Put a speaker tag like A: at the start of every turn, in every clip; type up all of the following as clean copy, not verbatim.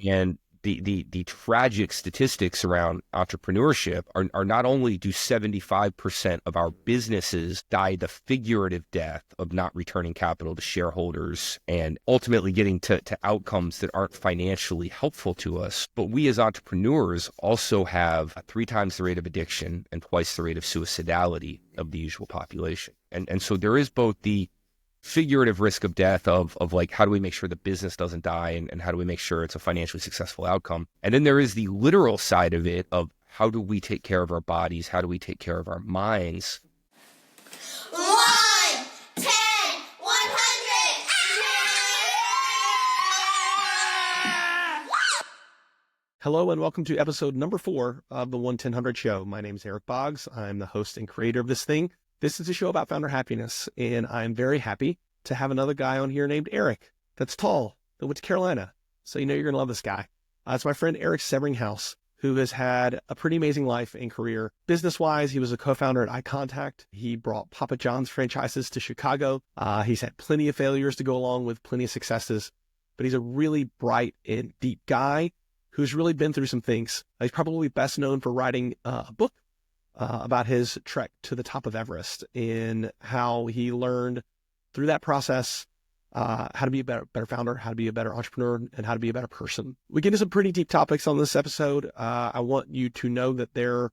A: And the tragic statistics around entrepreneurship are not only do 75% of our businesses die the figurative death of not returning capital to shareholders and ultimately getting to outcomes that aren't financially helpful to us, but we as entrepreneurs also have 3 times the rate of addiction and twice the rate of suicidality of the usual population. And so there is both the figurative risk of death of like, how do we make sure the business doesn't die, and how do we make sure it's a financially successful outcome? And then there is the literal side of it of how do we take care of our bodies? How do we take care of our minds?
B: 1, 10, 100.
C: Hello and welcome to episode number 4 of the 1-1000 show. My name is Eric Boggs. I'm the host and creator of this thing. This is a show about founder happiness, and I'm very happy to have another guy on here named Erik that's tall, that went to Carolina. So you know you're going to love this guy. It's my friend Erik Severinghaus, who has had a pretty amazing life and career. Business-wise, he was a co-founder at Eye Contact. He brought Papa John's franchises to Chicago. He's had plenty of failures to go along with plenty of successes, but he's a really bright and deep guy who's really been through some things. He's probably best known for writing a book about his trek to the top of Everest and how he learned through that process how to be a better founder, how to be a better entrepreneur, and how to be a better person. We get into some pretty deep topics on this episode. I want you to know that there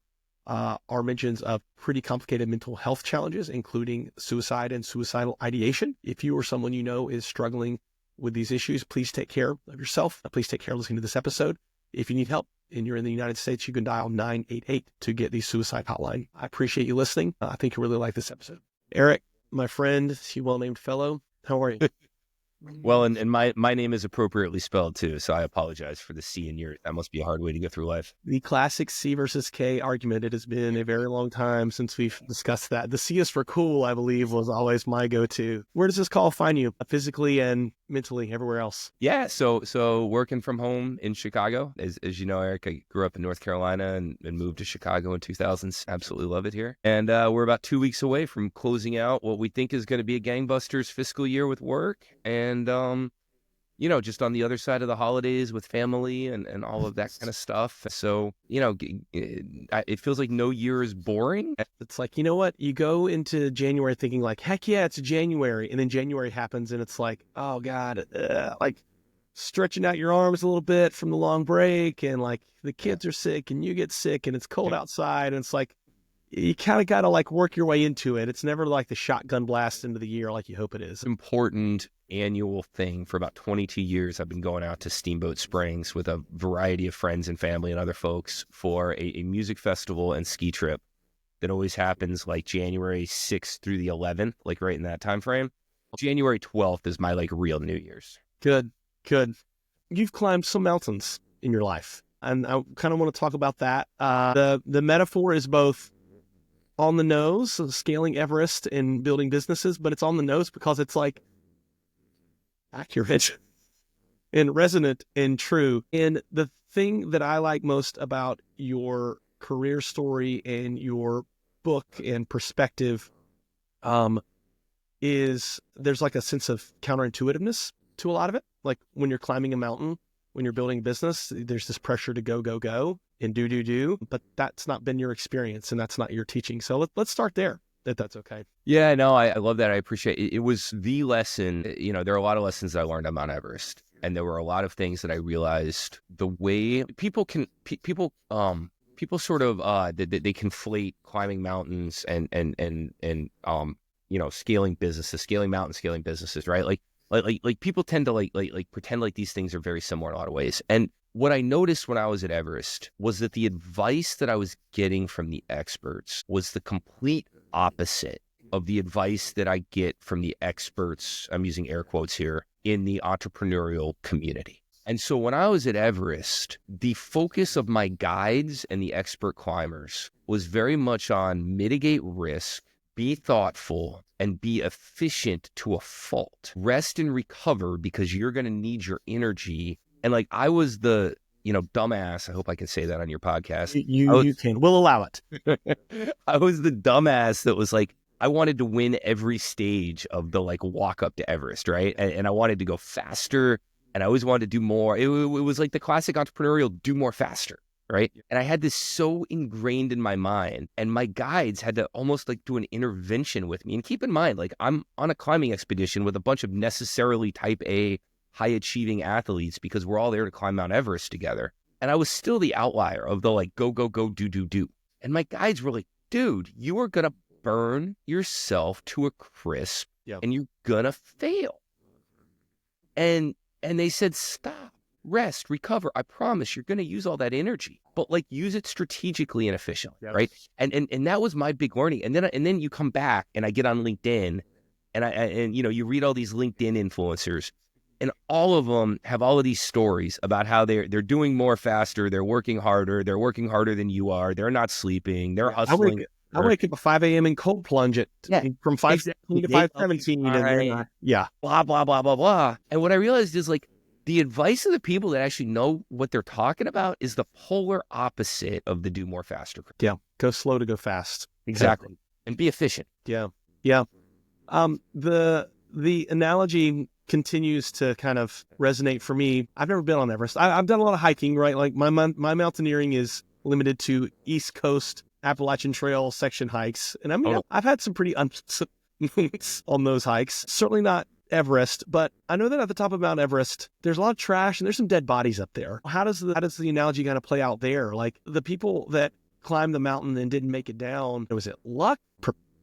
C: are mentions of pretty complicated mental health challenges, including suicide and suicidal ideation. If you or someone you know is struggling with these issues, please take care of yourself. Please take care of listening to this episode. If you need help and you're in the United States, you can dial 988 to get the suicide hotline. I appreciate you listening. I think you really like this episode. Erik, my friend, you well-named fellow, how are you?
A: Well, and my name is appropriately spelled too, so I apologize for the C in your. That must be a hard way to go through life.
C: The classic C versus K argument. It has been a very long time since we've discussed that. The C is for cool, I believe, was always my go-to. Where does this call find you, physically and mentally, everywhere else?
A: Yeah, so working from home in Chicago. As you know, Eric, I grew up in North Carolina and moved to Chicago in 2000s. Absolutely love it here. And we're about 2 weeks away from closing out what we think is going to be a gangbusters fiscal year with work. And just on the other side of the holidays with family and all of that kind of stuff. So, it feels like no year is boring.
C: It's like, you know what? You go into January thinking like, heck yeah, it's January. And then January happens and it's like, oh God, like stretching out your arms a little bit from the long break. And like the kids are sick and you get sick and it's cold outside. And it's like, you kind of got to like work your way into it. It's never like the shotgun blast into the year like you hope it is.
A: Important annual thing. For about 22 years, I've been going out to Steamboat Springs with a variety of friends and family and other folks for a music festival and ski trip that always happens like January 6th through the 11th, like right in that time frame. January 12th is my like real New Year's.
C: Good. You've climbed some mountains in your life, and I kind of want to talk about that. The metaphor is both on the nose, scaling Everest and building businesses, but it's on the nose because it's like accurate and resonant and true. And the thing that I like most about your career story and your book and perspective is there's like a sense of counterintuitiveness to a lot of it. Like when you're climbing a mountain, when you're building a business, there's this pressure to go and do, but that's not been your experience and that's not your teaching. So let's start there, if that's okay.
A: Yeah, no, I love that. I appreciate it. It was the lesson. There are a lot of lessons that I learned on Mount Everest, and there were a lot of things that I realized the way people sort of they conflate climbing mountains and scaling mountains, scaling businesses, right? Like people tend to like pretend like these things are very similar in a lot of ways. And what I noticed when I was at Everest was that the advice that I was getting from the experts was the complete opposite of the advice that I get from the experts, I'm using air quotes here, in the entrepreneurial community. And so when I was at Everest, the focus of my guides and the expert climbers was very much on mitigate risk, be thoughtful, and be efficient to a fault. Rest and recover because you're going to need your energy. And like I was the, dumbass. I hope I can say that on your podcast.
C: You can. We'll allow it.
A: I was the dumbass that was like, I wanted to win every stage of the like walk up to Everest, right? And I wanted to go faster and I always wanted to do more. It was like the classic entrepreneurial do more faster, right? And I had this so ingrained in my mind, and my guides had to almost like do an intervention with me. And keep in mind, like I'm on a climbing expedition with a bunch of necessarily type A high achieving athletes because we're all there to climb Mount Everest together. And I was still the outlier of the like, go, go, go, do. And my guides were like, dude, you are going to burn yourself to a crisp and you're going to fail. And they said, stop, rest, recover. I promise you're going to use all that energy, but like use it strategically and efficiently, right? And that was my big learning. And then you come back and I get on LinkedIn and you read all these LinkedIn influencers and all of them have all of these stories about how they're doing more faster, they're working harder than you are, they're not sleeping, they're hustling.
C: I wake up at 5 a.m. and cold plunge it from 5:16 to 5:17.
A: Blah, blah, blah, blah, blah. And what I realized is like the advice of the people that actually know what they're talking about is the polar opposite of the do more faster.
C: Yeah. Go slow to go fast.
A: Exactly. And be efficient.
C: Yeah. Yeah. The analogy continues to kind of resonate for me. I've never been on Everest. I've done a lot of hiking, right? Like my mountaineering is limited to East Coast Appalachian Trail section hikes. And I mean, I've had some pretty moments on those hikes. Certainly not Everest, but I know that at the top of Mount Everest, there's a lot of trash and there's some dead bodies up there. How does the analogy kind of play out there? Like the people that climbed the mountain and didn't make it down, was it luck,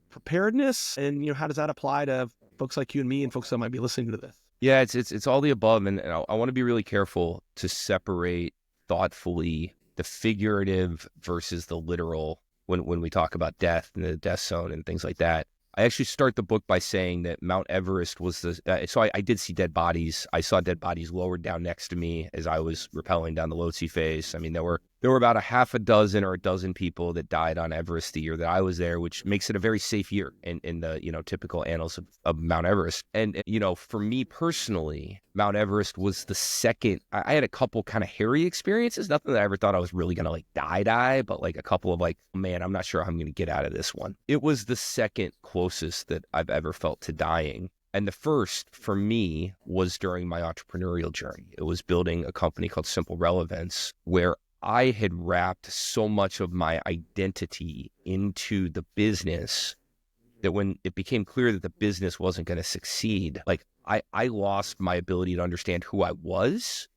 C: preparedness? And, how does that apply to folks like you and me and folks that might be listening to this?
A: Yeah, it's all the above. And I want to be really careful to separate thoughtfully the figurative versus the literal when we talk about death and the death zone and things like that. I actually start the book by saying that Mount Everest was so I did see dead bodies. I saw dead bodies lowered down next to me as I was rappelling down the Lhotse face. I mean, there were about a half a dozen or a dozen people that died on Everest the year that I was there, which makes it a very safe year in the, typical annals of Mount Everest. And, for me personally, Mount Everest was the second. I had a couple kind of hairy experiences, nothing that I ever thought I was really going to like die, but like a couple of like, man, I'm not sure how I'm going to get out of this one. It was the second closest that I've ever felt to dying. And the first for me was during my entrepreneurial journey. It was building a company called Simple Relevance, where I had wrapped so much of my identity into the business that when it became clear that the business wasn't going to succeed, like I lost my ability to understand who I was,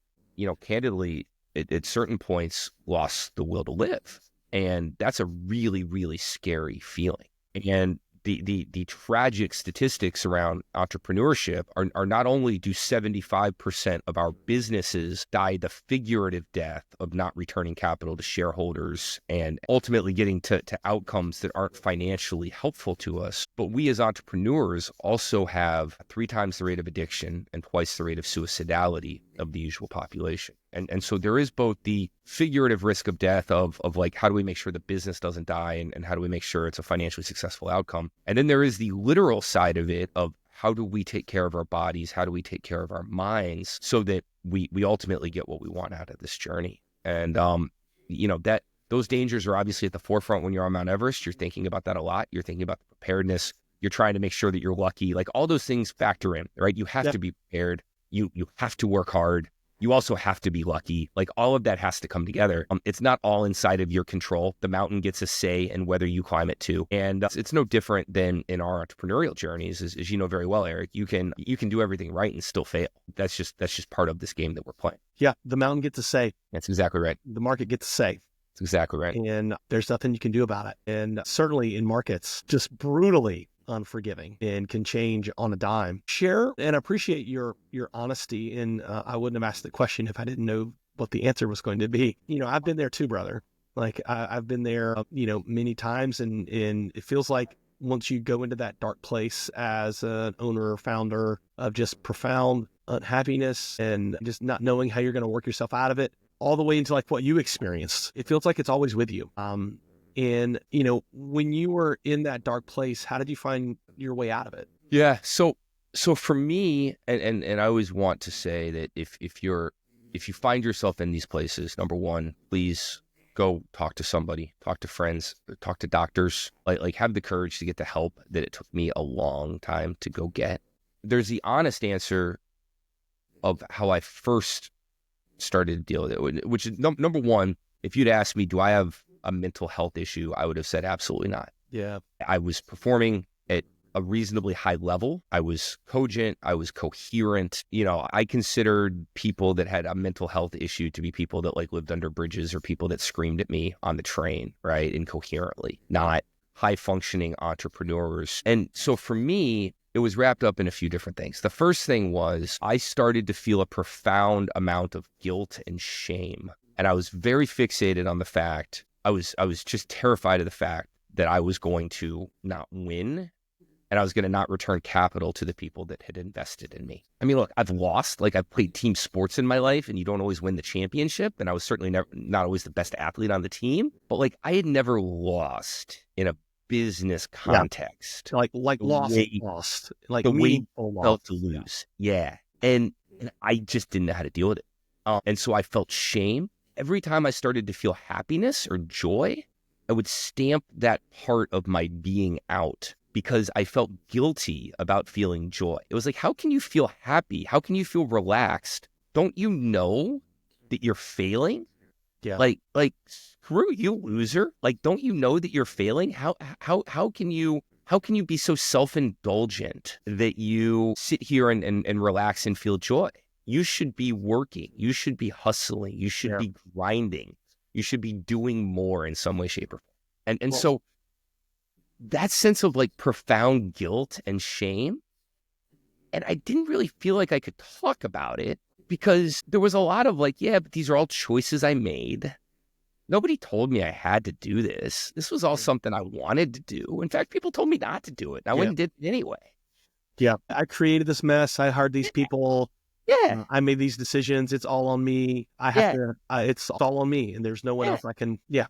A: candidly, at certain points lost the will to live. And that's a really, really scary feeling. And the tragic statistics around entrepreneurship are not only do 75% of our businesses die the figurative death of not returning capital to shareholders and ultimately getting to outcomes that aren't financially helpful to us, but we as entrepreneurs also have 3 times the rate of addiction and twice the rate of suicidality of the usual population. And so there is both the figurative risk of death of like, how do we make sure the business doesn't die and how do we make sure it's a financially successful outcome? And then there is the literal side of it of how do we take care of our bodies? How do we take care of our minds so that we ultimately get what we want out of this journey? And, that those dangers are obviously at the forefront when you're on Mount Everest. You're thinking about that a lot. You're thinking about the preparedness. You're trying to make sure that you're lucky. Like all those things factor in, right? You have to be prepared. You have to work hard. You also have to be lucky. Like all of that has to come together. It's not all inside of your control. The mountain gets a say in whether you climb it too. And it's no different than in our entrepreneurial journeys, as you know very well, Eric. You can do everything right and still fail. That's just part of this game that we're playing.
C: Yeah, the mountain gets a say.
A: That's exactly right.
C: The market gets a say.
A: That's exactly right.
C: And there's nothing you can do about it. And certainly in markets, just brutally unforgiving and can change on a dime. Share and appreciate your honesty. And I wouldn't have asked the question if I didn't know what the answer was going to be. I've been there too, brother. Like I've been there, many times. And it feels like once you go into that dark place as an owner or founder of just profound unhappiness and just not knowing how you're going to work yourself out of it, all the way into like what you experienced, it feels like it's always with you. And, when you were in that dark place, how did you find your way out of it?
A: Yeah. So for me, and I always want to say that if you find yourself in these places, number one, please go talk to somebody, talk to friends, talk to doctors, like have the courage to get the help that it took me a long time to go get. There's the honest answer of how I first started to deal with it, which is number one. If you'd asked me, do I have a mental health issue? I would have said absolutely not.
C: Yeah.
A: I was performing at a reasonably high level. I was cogent. I was coherent. I considered people that had a mental health issue to be people that like lived under bridges or people that screamed at me on the train, right? Incoherently, not high functioning entrepreneurs. And so for me, it was wrapped up in a few different things. The first thing was I started to feel a profound amount of guilt and shame. And I was very fixated on the fact, I was just terrified of the fact that I was going to not win and I was going to not return capital to the people that had invested in me. I mean, look, I've lost, like I've played team sports in my life and you don't always win the championship. And I was certainly not always the best athlete on the team, but like I had never lost in a business context.
C: Like lost, like
A: the way
C: meaningful loss.
A: Felt to lose. Yeah. And I just didn't know how to deal with it. And so I felt shame. Every time I started to feel happiness or joy, I would stamp that part of my being out because I felt guilty about feeling joy. It was like, how can you feel happy? How can you feel relaxed? Don't you know that you're failing?
C: Yeah.
A: Like screw you, loser. Like, don't you know that you're failing? How can you be so self-indulgent that you sit here and relax and feel joy? You should be working. You should be hustling. You should be grinding. You should be doing more in some way, shape, or form. And so that sense of like profound guilt and shame, and I didn't really feel like I could talk about it because there was a lot of like, yeah, but these are all choices I made. Nobody told me I had to do this. This was all something I wanted to do. In fact, people told me not to do it. And I went and did it anyway.
C: Yeah. I created this mess. I hired these people.
A: Yeah.
C: I made these decisions. It's all on me. I have to, it's all on me. And there's no one else I can, Yeah.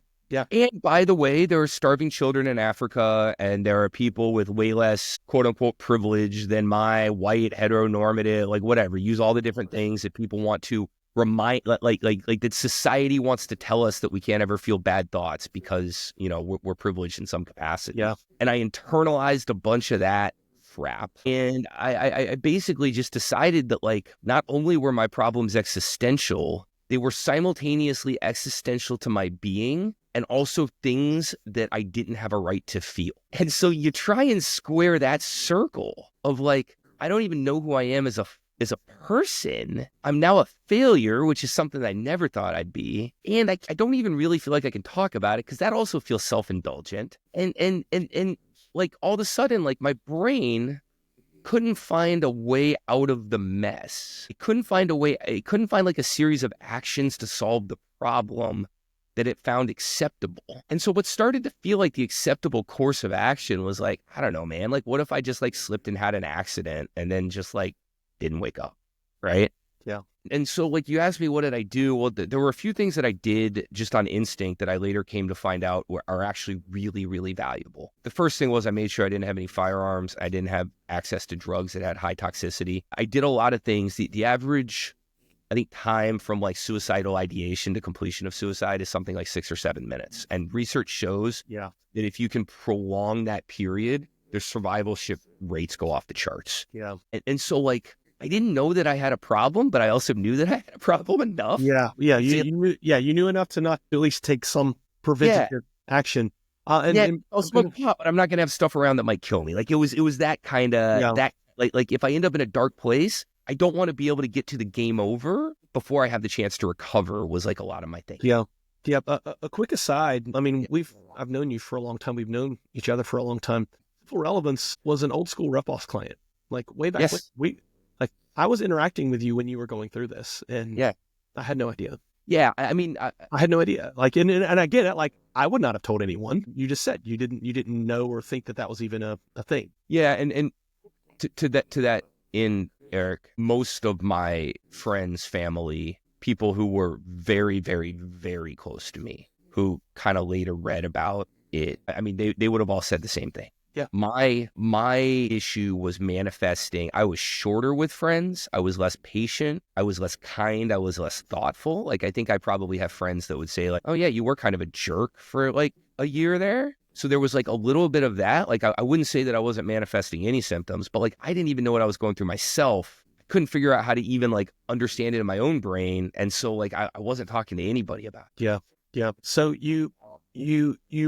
A: And by the way, there are starving children in Africa, and there are people with way less quote unquote privilege than my white heteronormative, like whatever, use all the different things that people want to remind, like that society wants to tell us that we can't ever feel bad thoughts because, we're privileged in some capacity.
C: Yeah.
A: And I internalized a bunch of that crap. And I basically just decided that like, not only were my problems existential, they were simultaneously existential to my being and also things that I didn't have a right to feel. And so you try and square that circle of like, I don't even know who I am as a person. I'm now a failure, which is something I never thought I'd be. And I don't even really feel like I can talk about it because that also feels self-indulgent. And like all of a sudden, like my brain couldn't find a way out of the mess. It couldn't find like a series of actions to solve the problem that it found acceptable. And so what started to feel like the acceptable course of action was like, I don't know, man, like what if I just like slipped and had an accident and then just like didn't wake up, right?
C: Yeah.
A: And so like you asked me, what did I do? Well, there were a few things that I did just on instinct that I later came to find out are actually really, really valuable. The first thing was I made sure I didn't have any firearms. I didn't have access to drugs that had high toxicity. I did a lot of things. The average, I think, time from like suicidal ideation to completion of suicide is something like 6 or 7 minutes. And research shows that if you can prolong that period, their survivalship rates go off the charts.
C: Yeah.
A: And so like, I didn't know that I had a problem, but I also knew that I had a problem enough.
C: Yeah. Yeah. You knew enough to not at least take some preventative action.
A: I'll smoke pot, but I'm not going to have stuff around that might kill me. Like it was that kind of, that like if I end up in a dark place, I don't want to be able to get to the game over before I have the chance to recover was like a lot of my thinking.
C: Yeah. Yeah. A quick aside. I mean, I've known you for a long time. We've known each other for a long time. Full Relevance was an old school rep-off client. Like way back.
A: Yes.
C: I was interacting with you when you were going through this, and I had no idea.
A: Yeah, I mean, I
C: had no idea. Like, and I get it. Like, I would not have told anyone. You just said you didn't know or think that was even a thing.
A: Yeah, and to that end, Eric, most of my friends, family, people who were very, very, very close to me, who kind of later read about it, I mean, they would have all said the same thing.
C: Yeah.
A: My issue was manifesting. I was shorter with friends. I was less patient. I was less kind. I was less thoughtful. Like, I think I probably have friends that would say like, oh yeah, you were kind of a jerk for like a year there. So there was like a little bit of that. Like, I wouldn't say that I wasn't manifesting any symptoms, but like, I didn't even know what I was going through myself. I couldn't figure out how to even like understand it in my own brain. And so like I wasn't talking to anybody about it.
C: Yeah. Yeah. So you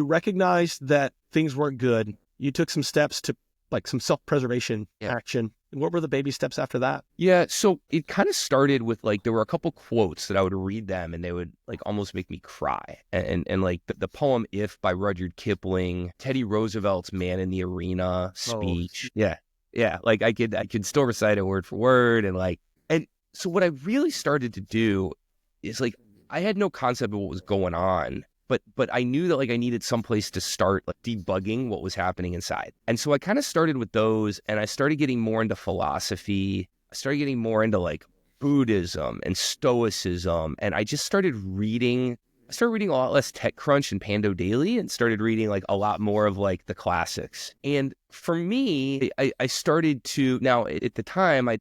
C: recognized that things weren't good. You took some steps to like some self-preservation action. And what were the baby steps after that?
A: Yeah. So it kind of started with like, there were a couple quotes that I would read them and they would like almost make me cry. And like the poem If by Rudyard Kipling, Teddy Roosevelt's Man in the Arena speech. Yeah. Yeah. Like I could still recite it word for word. And so what I really started to do is like, I had no concept of what was going on. But I knew that like I needed some place to start like debugging what was happening inside. And so I kind of started with those, and I started getting more into philosophy. I started getting more into like Buddhism and Stoicism. And I just started reading. I started reading a lot less TechCrunch and Pando Daily and started reading like a lot more of like the classics. And for me, I started to, now at the time, I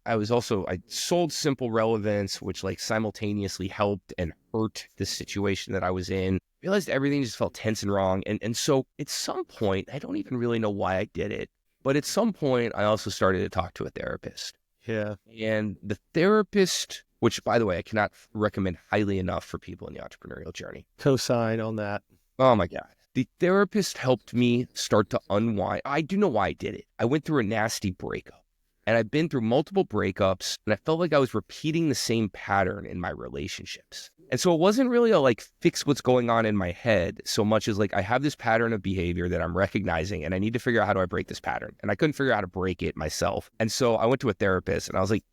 A: sold Simple Relevance, which like simultaneously helped and hurt the situation that I was in. Realized everything just felt tense and wrong. And so at some point, I don't even really know why I did it, but at some point I also started to talk to a therapist.
C: Yeah.
A: And the therapist, which by the way, I cannot recommend highly enough for people in the entrepreneurial journey.
C: Co-sign on that.
A: Oh my God. The therapist helped me start to unwind. I do know why I did it. I went through a nasty breakup. And I've been through multiple breakups, and I felt like I was repeating the same pattern in my relationships. And so it wasn't really a like fix what's going on in my head so much as like I have this pattern of behavior that I'm recognizing, and I need to figure out how do I break this pattern. And I couldn't figure out how to break it myself. And so I went to a therapist, and I was like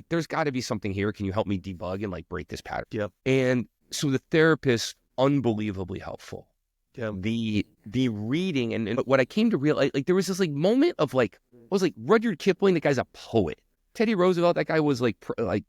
A: there's got to be something here. Can you help me debug and like break this pattern?
C: Yep.
A: And so the therapist, unbelievably helpful.
C: Yeah.
A: The reading and what I came to realize, like there was this like moment of like, I was like Rudyard Kipling, the guy's a poet. Teddy Roosevelt, that guy was like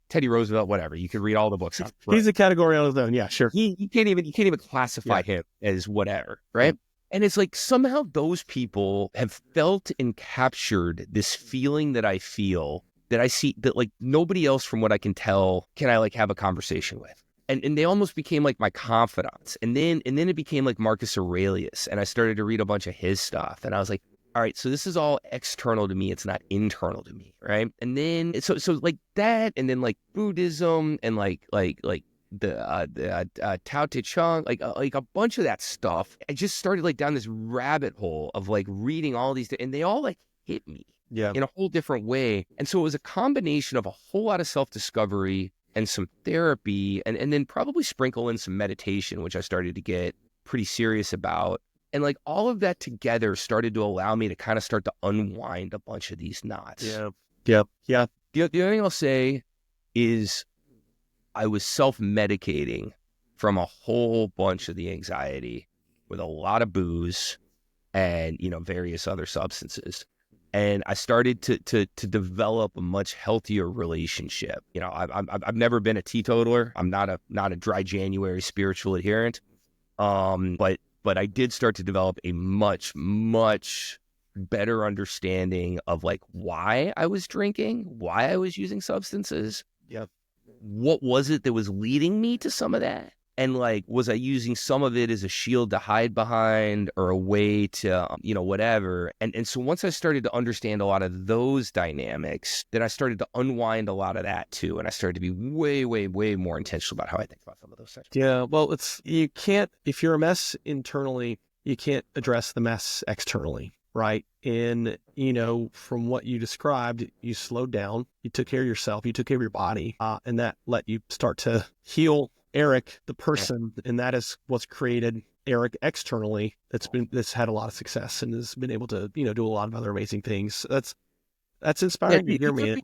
A: Teddy Roosevelt, whatever. You could read all the books.
C: He's a category on his own. Yeah, sure.
A: You can't even classify him as whatever, right? And it's like somehow those people have felt and captured this feeling that I feel, that I see, that like nobody else from what I can tell can I like have a conversation with. And they almost became like my confidants. And then it became like Marcus Aurelius. And I started to read a bunch of his stuff. And I was like, all right, so this is all external to me. It's not internal to me, right? And then so like that, and then like Buddhism and like the Tao Te Ching, like a bunch of that stuff. I just started like down this rabbit hole of like reading all these, and they all like hit me in a whole different way. And so it was a combination of a whole lot of self-discovery and some therapy, and then probably sprinkle in some meditation, which I started to get pretty serious about. And like all of that together started to allow me to kind of start to unwind a bunch of these knots.
C: Yeah. Yep. Yeah.
A: The other thing I'll say is I was self-medicating from a whole bunch of the anxiety with a lot of booze and, various other substances. And I started to develop a much healthier relationship. I've never been a teetotaler. I'm not a dry January spiritual adherent. But I did start to develop a much, much better understanding of like why I was drinking, why I was using substances.
C: Yep.
A: What was it that was leading me to some of that? And like, was I using some of it as a shield to hide behind or a way to, whatever? And so once I started to understand a lot of those dynamics, then I started to unwind a lot of that too. And I started to be way, way, way more intentional about how I think about some of those things.
C: Yeah. Well, you can't, if you're a mess internally, you can't address the mess externally. Right. And, from what you described, you slowed down, you took care of yourself, you took care of your body, and that let you start to heal Erik, the person, and that is what's created Erik externally. That's had a lot of success and has been able to, do a lot of other amazing things. That's inspiring to hear me.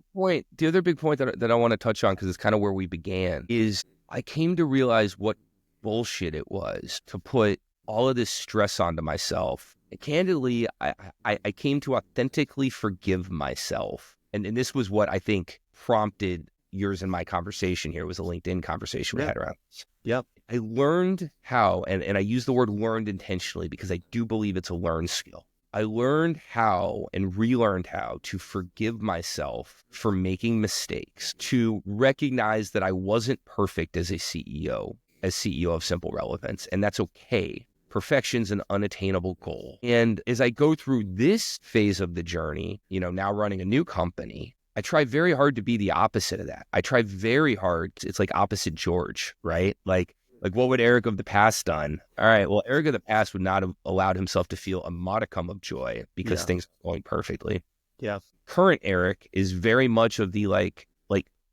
A: The other big point that I want to touch on, because it's kind of where we began, is I came to realize what bullshit it was to put all of this stress onto myself. And candidly, I came to authentically forgive myself. And this was what I think prompted yours and my conversation here. Was a LinkedIn conversation we had around this.
C: Yep.
A: I learned how, and I use the word learned intentionally because I do believe it's a learned skill. I learned how and relearned how to forgive myself for making mistakes, to recognize that I wasn't perfect as CEO of Simple Relevance, and that's okay. Perfection's an unattainable goal. And as I go through this phase of the journey, now running a new company, I try very hard to be the opposite of that. I try very hard. It's like opposite George, right? Like what would Erik of the past done? All right, well, Erik of the past would not have allowed himself to feel a modicum of joy because things are going perfectly.
C: Yeah.
A: Current Erik is very much of the like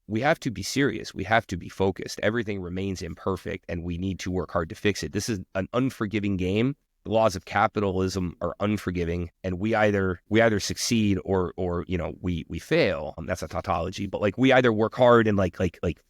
A: we have to be serious. We have to be focused. Everything remains imperfect and we need to work hard to fix it. This is an unforgiving game. The laws of capitalism are unforgiving, and we either succeed or we fail. That's a tautology, but like we either work hard and like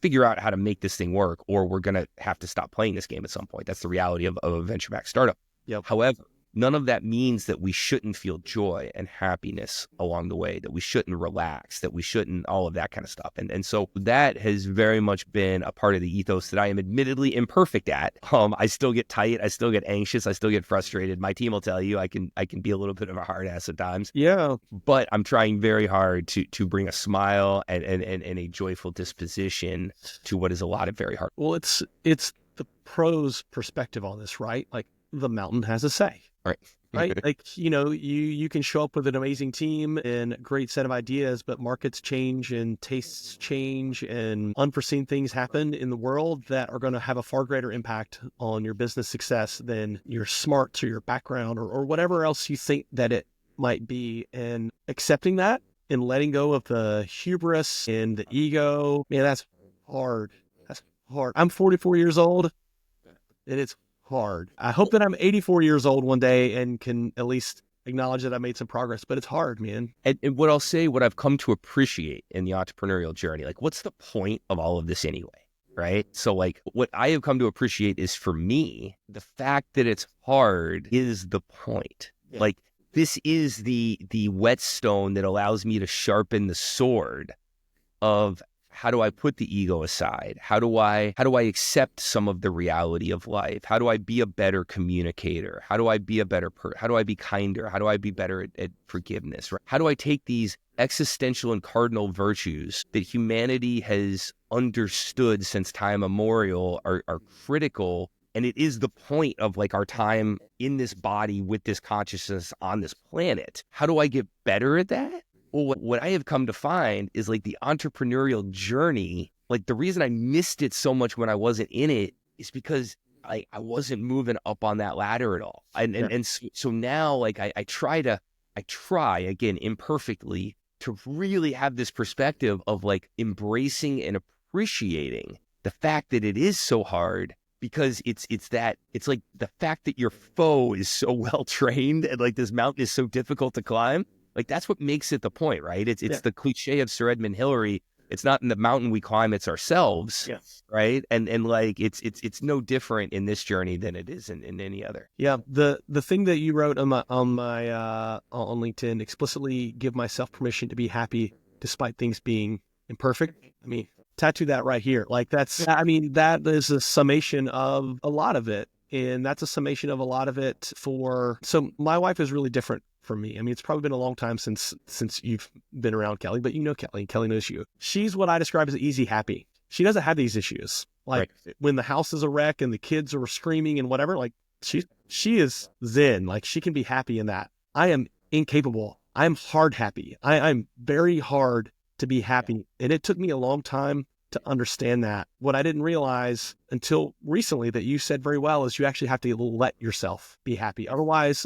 A: figure out how to make this thing work, or we're gonna have to stop playing this game at some point. That's the reality of a venture-backed startup.
C: Yep.
A: However, none of that means that we shouldn't feel joy and happiness along the way, that we shouldn't relax, that we shouldn't, all of that kind of stuff. And so that has very much been a part of the ethos that I am admittedly imperfect at. I still get tight. I still get anxious. I still get frustrated. My team will tell you I can be a little bit of a hard ass at times.
C: Yeah.
A: But I'm trying very hard to bring a smile and a joyful disposition to what is a lot of very hard.
C: Well, it's the pros perspective on this, right? Like the mountain has a say.
A: Right.
C: Right. Like, you can show up with an amazing team and a great set of ideas, but markets change and tastes change and unforeseen things happen in the world that are going to have a far greater impact on your business success than your smarts or your background or whatever else you think that it might be. And accepting that and letting go of the hubris and the ego, man, that's hard. That's hard. I'm 44 years old and it's hard. I hope that I'm 84 years old one day and can at least acknowledge that I made some progress, but it's hard, man.
A: And what I'll say, what I've come to appreciate in the entrepreneurial journey, like what's the point of all of this anyway? Right. So like what I have come to appreciate is, for me, the fact that it's hard is the point. Yeah. Like this is the whetstone that allows me to sharpen the sword of, how do I put the ego aside? How do I accept some of the reality of life? How do I be a better communicator? How do I be a better person? How do I be kinder? How do I be better at forgiveness? Right? How do I take these existential and cardinal virtues that humanity has understood since time immemorial are critical, and it is the point of like our time in this body with this consciousness on this planet? How do I get better at that? Well, what I have come to find is like the entrepreneurial journey, like the reason I missed it so much when I wasn't in it is because I wasn't moving up on that ladder at all. So now like I try again, imperfectly, to really have this perspective of like embracing and appreciating the fact that it is so hard, because it's like the fact that your foe is so well trained and like this mountain is so difficult to climb. Like that's what makes it the point, right? It's the cliche of Sir Edmund Hillary. It's not in the mountain we climb, it's ourselves.
C: Yes.
A: Right. And like it's no different in this journey than it is in any other.
C: Yeah. The thing that you wrote on LinkedIn, explicitly give myself permission to be happy despite things being imperfect. I mean, tattoo that right here. Like that is a summation of a lot of it. And that's a summation of a lot of it so my wife is really different from me. I mean, it's probably been a long time since you've been around Kelly, but you know Kelly. Kelly knows you. She's what I describe as easy happy. She doesn't have these issues. Like when the house is a wreck and the kids are screaming and whatever, like she is zen. Like she can be happy in that. I am incapable. I'm hard happy. I'm very hard to be happy. And it took me a long time to understand that. What I didn't realize until recently that you said very well is you actually have to let yourself be happy. Otherwise,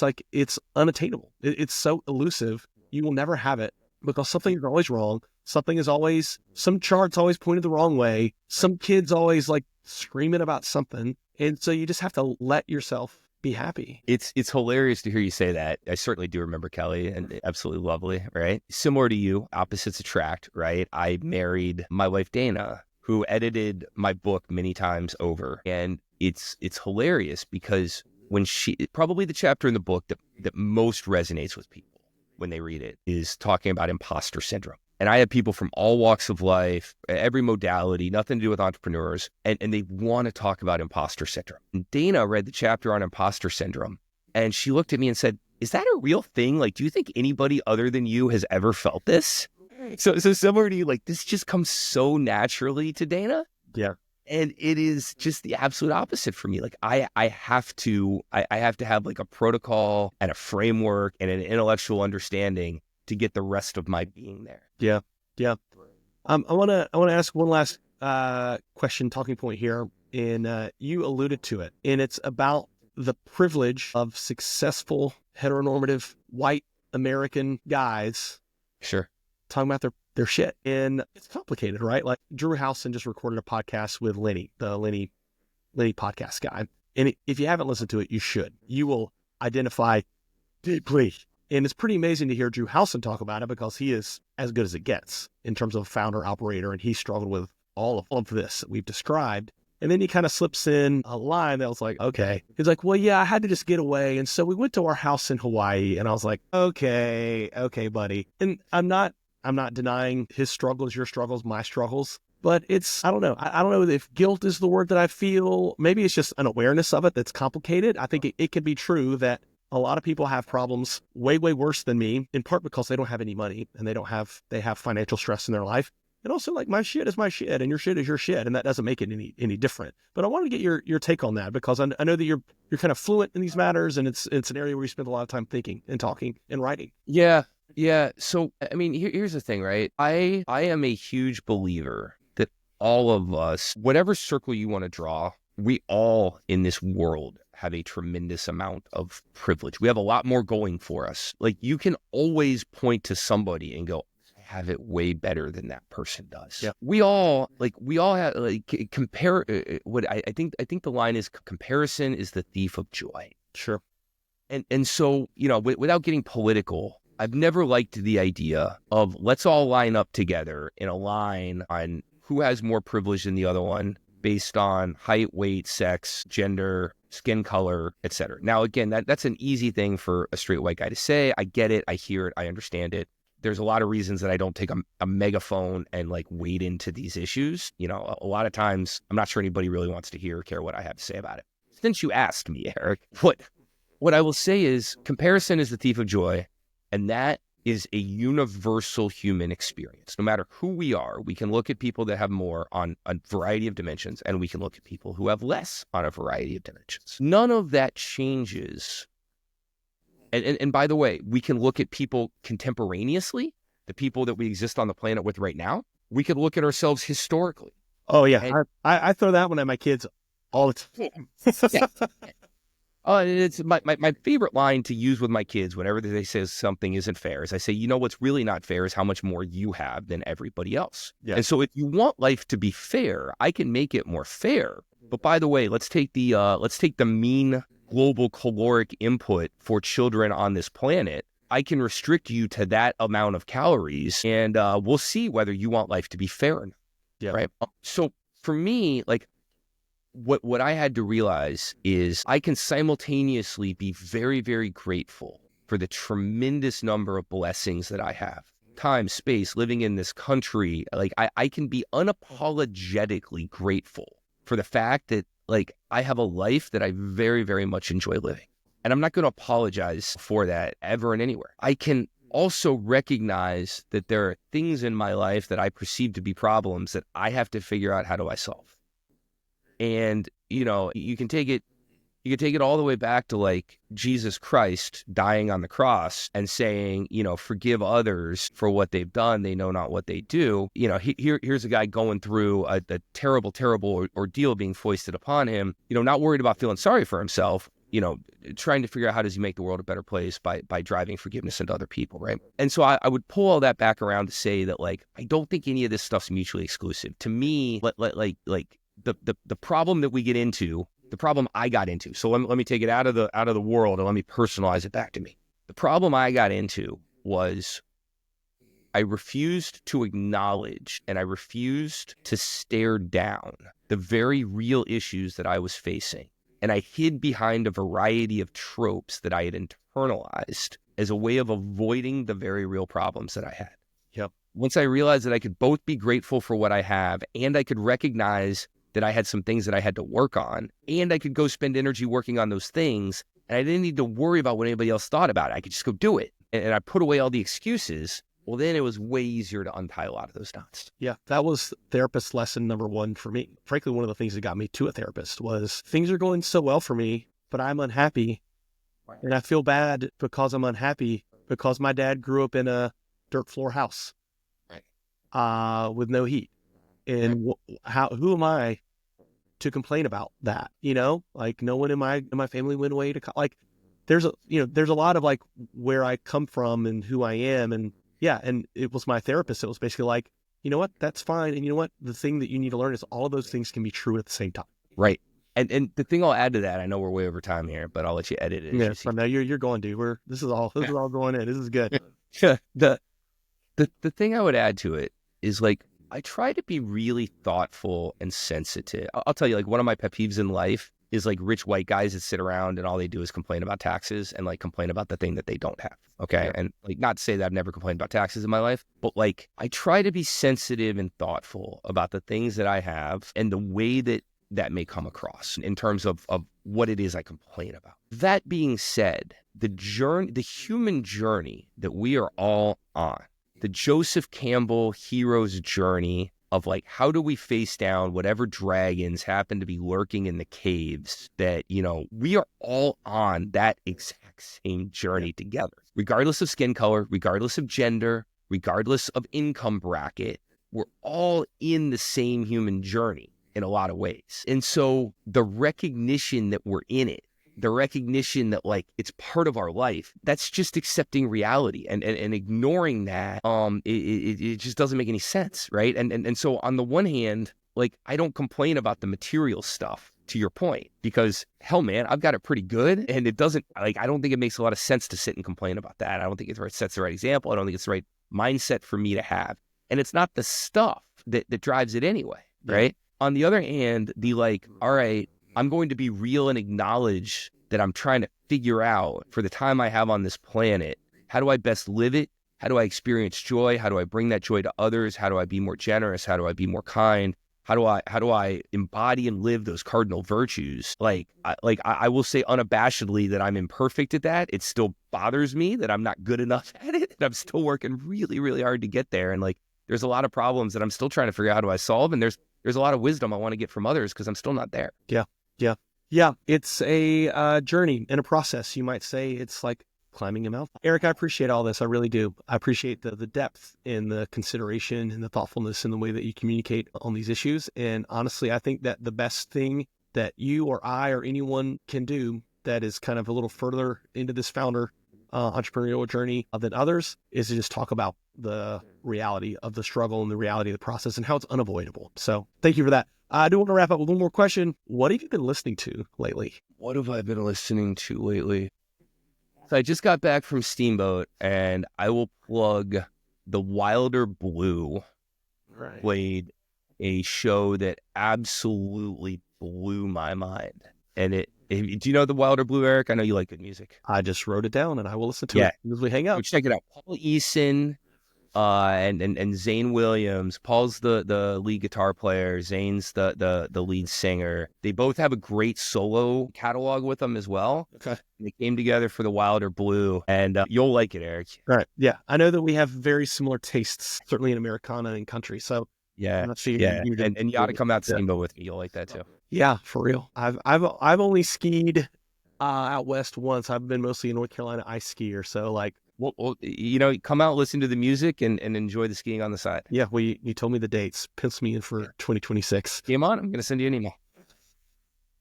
C: like it's unattainable. It's so elusive. You will never have it because something is always wrong. Some chart's always pointed the wrong way. Some kid's always like screaming about something. And so you just have to let yourself be happy.
A: It's hilarious to hear you say that. I certainly do remember Kelly, and absolutely lovely, right? Similar to you, opposites attract, right? I married my wife, Dana, who edited my book many times over. And it's hilarious because when probably the chapter in the book that most resonates with people when they read it is talking about imposter syndrome. And I have people from all walks of life, every modality, nothing to do with entrepreneurs, and they want to talk about imposter syndrome. And Dana read the chapter on imposter syndrome, and she looked at me and said, "Is that a real thing? Like, do you think anybody other than you has ever felt this?" So similar to you, like this just comes so naturally to Dana.
C: Yeah.
A: And it is just the absolute opposite for me. Like I have to have like a protocol and a framework and an intellectual understanding to get the rest of my being there.
C: Yeah. Yeah. I want to ask one last question, talking point here. And you alluded to it, and it's about the privilege of successful heteronormative white American guys
A: Sure.
C: talking about their shit. And it's complicated, right? Like Drew Howson just recorded a podcast with Lenny, the Lenny podcast guy. And if you haven't listened to it, you should. You will identify deeply. And it's pretty amazing to hear Drew Howson talk about it, because he is as good as it gets in terms of founder, operator, and he struggled with all of this that we've described. And then he kind of slips in a line that was like, okay. He's like, well, yeah, I had to just get away. And so we went to our house in Hawaii. And I was like, okay, buddy. And I'm not denying his struggles, your struggles, my struggles. But it's, I don't know. I don't know if guilt is the word that I feel. Maybe it's just an awareness of it that's complicated. I think it could be true that a lot of people have problems way, way worse than me, in part because they don't have any money and they have financial stress in their life. And also, like, my shit is my shit and your shit is your shit, and that doesn't make it any different. But I want to get your take on that, because I know that you're kind of fluent in these matters, and it's an area where you spend a lot of time thinking and talking and writing.
A: Yeah. So, I mean, here's the thing, right? I am a huge believer that all of us, whatever circle you want to draw, we all in this world have a tremendous amount of privilege. We have a lot more going for us. Like, you can always point to somebody and go, have it way better than that person does.
C: Yeah.
A: We all have, like, compare what I think the line is, comparison is the thief of joy.
C: Sure.
A: And so, without getting political, I've never liked the idea of let's all line up together in a line on who has more privilege than the other one based on height, weight, sex, gender, skin color, etc. Now, again, that's an easy thing for a straight white guy to say. I get it. I hear it. I understand it. There's a lot of reasons that I don't take a megaphone and like wade into these issues. A lot of times I'm not sure anybody really wants to hear or care what I have to say about it. Since you asked me, Eric, what I will say is comparison is the thief of joy. And that is a universal human experience. No matter who we are, we can look at people that have more on a variety of dimensions, and we can look at people who have less on a variety of dimensions. None of that changes. And by the way, we can look at people contemporaneously, the people that we exist on the planet with right now. We could look at ourselves historically.
C: Oh, yeah. And I throw that one at my kids all the time.
A: Yeah. It's my favorite line to use with my kids whenever they say something isn't fair is I say, what's really not fair is how much more you have than everybody else.
C: Yeah.
A: And so if you want life to be fair, I can make it more fair. But by the way, let's take the mean global caloric input for children on this planet. I can restrict you to that amount of calories, and we'll see whether you want life to be fair or not.
C: Yeah.
A: Right. So for me, like, what I had to realize is I can simultaneously be very, very grateful for the tremendous number of blessings that I have. Time, space, living in this country. Like, I can be unapologetically grateful for the fact that, like, I have a life that I very, very much enjoy living. And I'm not going to apologize for that ever and anywhere. I can also recognize that there are things in my life that I perceive to be problems that I have to figure out how do I solve. And, you can take it all the way back to, like, Jesus Christ dying on the cross and saying, forgive others for what they've done. They know not what they do. Here's a guy going through a terrible, terrible ordeal being foisted upon him, not worried about feeling sorry for himself, trying to figure out how does he make the world a better place by driving forgiveness into other people, right? And so I would pull all that back around to say that, like, I don't think any of this stuff's mutually exclusive. To me, the problem that we get into, the problem I got into. So let me take it out of the world and let me personalize it back to me. The problem I got into was I refused to acknowledge and I refused to stare down the very real issues that I was facing. And I hid behind a variety of tropes that I had internalized as a way of avoiding the very real problems that I had.
C: Yep.
A: Once I realized that I could both be grateful for what I have and I could recognize that I had some things that I had to work on, and I could go spend energy working on those things, and I didn't need to worry about what anybody else thought about it. I could just go do it. And I put away all the excuses. Well, then it was way easier to untie a lot of those knots.
C: Yeah, that was therapist lesson number one for me. Frankly, one of the things that got me to a therapist was things are going so well for me, but I'm unhappy. And I feel bad because I'm unhappy because my dad grew up in a dirt floor house, with no heat. And who am I to complain about that? Like no one in my family went away to like. There's a lot of like where I come from and who I am, and and it was my therapist. It was basically like, you know what, that's fine, and you know what, the thing that you need to learn is all of those things can be true at the same time.
A: Right. And the thing I'll add to that, I know we're way over time here, but I'll let you edit it.
C: Yeah, no, you're going, dude. This is all going in. This is good.
A: The thing I would add to it is like I try to be really thoughtful and sensitive. I'll tell you, like one of my pet peeves in life is like rich white guys that sit around and all they do is complain about taxes and like complain about the thing that they don't have. Okay. Yeah. And like not to say that I've never complained about taxes in my life, but like I try to be sensitive and thoughtful about the things that I have and the way that may come across in terms of what it is I complain about. That being said, the human journey that we are all on, the Joseph Campbell hero's journey of like, how do we face down whatever dragons happen to be lurking in the caves that, we are all on that exact same journey together, regardless of skin color, regardless of gender, regardless of income bracket. We're all in the same human journey in a lot of ways. And so the recognition that we're in it, the recognition that like it's part of our life, that's just accepting reality and ignoring that. It just doesn't make any sense, right? And so on the one hand, like I don't complain about the material stuff, to your point, because hell man, I've got it pretty good, and it doesn't like I don't think it makes a lot of sense to sit and complain about that. I don't think it sets the right example. I don't think it's the right mindset for me to have, and it's not the stuff that drives it anyway, right? On the other hand, the like, all right, I'm going to be real and acknowledge that I'm trying to figure out for the time I have on this planet, how do I best live it? How do I experience joy? How do I bring that joy to others? How do I be more generous? How do I be more kind? How do I embody and live those cardinal virtues? I will say unabashedly that I'm imperfect at that. It still bothers me that I'm not good enough at it. And I'm still working really, really hard to get there. And like, there's a lot of problems that I'm still trying to figure out how do I solve. And there's a lot of wisdom I want to get from others because I'm still not there.
C: Yeah. It's a journey and a process. You might say it's like climbing a mountain. Erik, I appreciate all this. I really do. I appreciate the depth and the consideration and the thoughtfulness in the way that you communicate on these issues. And honestly, I think that the best thing that you or I or anyone can do that is kind of a little further into this founder entrepreneurial journey than others is to just talk about the reality of the struggle and the reality of the process and how it's unavoidable. So thank you for that. I do want to wrap up with one more question. What have you been listening to lately?
A: What have I been listening to lately? So I just got back from Steamboat, and I will plug The Wilder Blue.
C: Right.
A: Played a show that absolutely blew my mind. And do you know The Wilder Blue, Erik? I know you like good music.
C: I just wrote it down, and I will listen to it as we hang out.
A: Go check it out. Paul Eason and Zane Williams. Paul's the lead guitar player. Zane's the lead singer. They both have a great solo catalog with them as well.
C: Okay.
A: They came together for The Wilder Blue, and you'll like it, Erik.
C: All right. Yeah. I know that we have very similar tastes, certainly in Americana and country. So
A: yeah,
C: I'm sure
A: and you ought to come out to Steamboat with me. You'll like that too.
C: Yeah, for real. I've only skied out west once. I've been mostly a North Carolina ice skier. So like,
A: well, come out, listen to the music, and enjoy the skiing on the side.
C: Yeah, you told me the dates. Pencil me in for 2026.
A: Game on. I'm going to send you an email.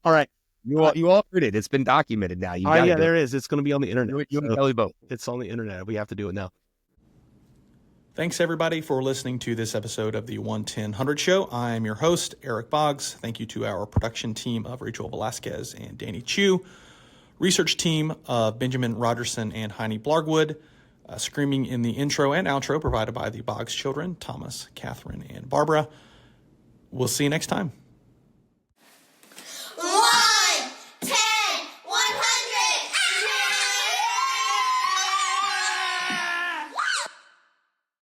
C: All right.
A: You all heard it. It's been documented now.
C: There is. It's going to be on the internet.
A: You and Kelly both.
C: It's on the internet. We have to do it now.
D: Thanks, everybody, for listening to this episode of the 1-10-100 Show. I'm your host, Erik Boggs. Thank you to our production team of Rachel Velasquez and Danny Chu, research team of Benjamin Rogerson and Heine Blargwood, screaming in the intro and outro provided by the Boggs children, Thomas, Catherine, and Barbara. We'll see you next time.